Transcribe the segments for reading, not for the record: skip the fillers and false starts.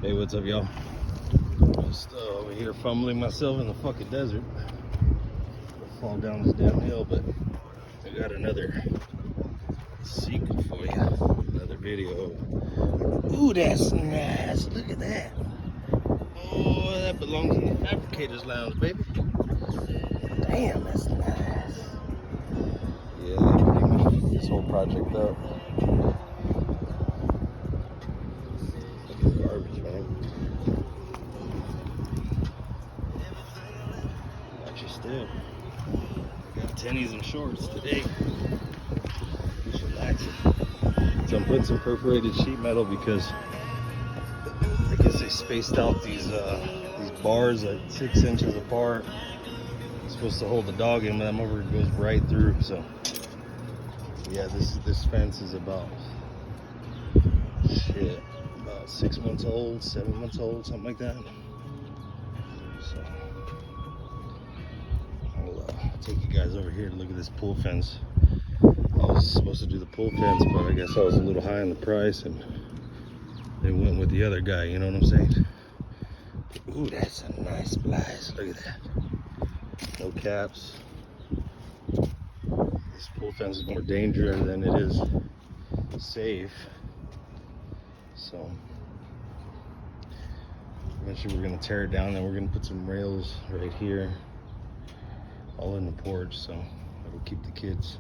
Hey, what's up, y'all? Just over here fumbling myself in the fucking desert. I'll fall down this damn hill, but I got another secret for you. Another video. Ooh, that's nice. Look at that. Oh, that belongs in the fabricator's lounge, baby. Damn, that's nice. Yeah, pretty much this whole project up. Garbage, man. Still, I got tennies and shorts today. Just relaxing. So I'm putting some perforated sheet metal because I guess they spaced out these bars like 6 inches apart. It's supposed to hold the dog in, but I'm over it goes right through. So yeah, this fence is about 6 months old, 7 months old, something like that. So I'll take you guys over here to look at this pool fence. I was supposed to do the pool fence, but I guess I was a little high on the price and they went with the other guy, you know what I'm saying? Ooh, that's a nice splash. Look at that. No caps. This pool fence is more dangerous than it is safe. So eventually we're gonna tear it down and we're gonna put some rails right here, all in the porch, so that'll keep the kids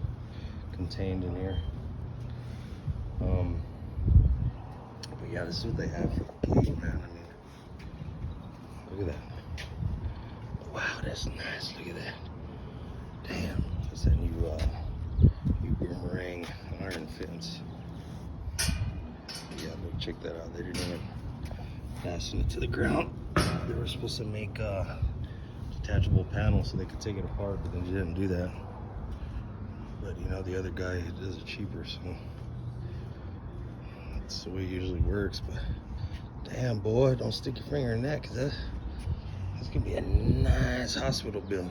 contained in here. But yeah, this is what they have for the gate, man. I mean, look at that. Wow, that's nice. Look at that. Damn, that's that new boomerang iron fence. Yeah, go check that out. They didn't even fasten it to the ground. They were supposed to make detachable panels so they could take it apart, but then they didn't do that. But you know, the other guy does it cheaper, so that's the way it usually works. But damn, boy, don't stick your finger in that, because that's gonna be a nice hospital bill.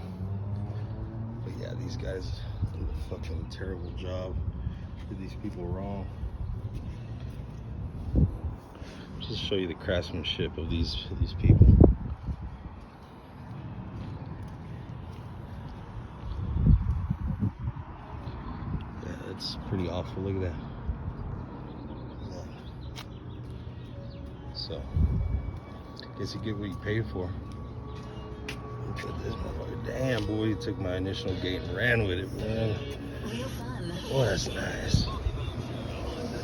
But yeah, these guys did a fucking terrible job. Did these people wrong. Just show you the craftsmanship of these people. Yeah, it's pretty awful. Look at that. So, guess you get what you pay for. Look at this motherfucker. Damn, boy, you took my initial gate and ran with it, man. Oh, that's nice.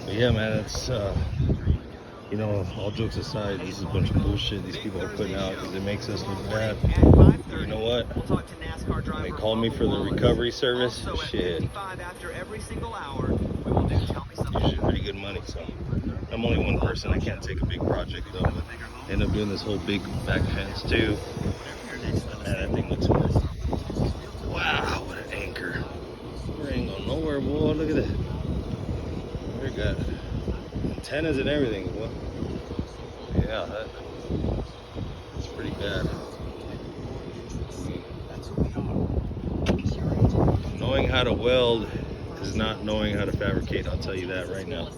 But yeah, man, it's you know, all jokes aside, this is a bunch of bullshit these people are putting out because it makes us look bad. You know what? When they call me for the recovery service, shit, usually pretty good money. So I'm only one person. I can't take a big project though. But end up doing this whole big back fence too. Man, that thing looks good. Wow, what an anchor! We ain't going nowhere, boy. Look at that. We got antennas and everything. Boy. Yeah, that's pretty bad. Knowing how to weld is not knowing how to fabricate, I'll tell you that right now.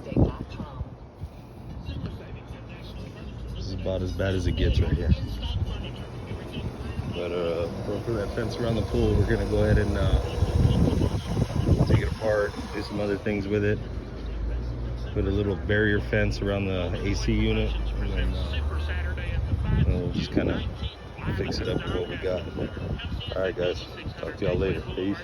This is about as bad as it gets right here. But for that fence around the pool, we're gonna go ahead and take it apart, do some other things with it. Put a little barrier fence around the AC unit, and we'll just kind of fix it up with what we got. All right, guys, talk to y'all later. Peace.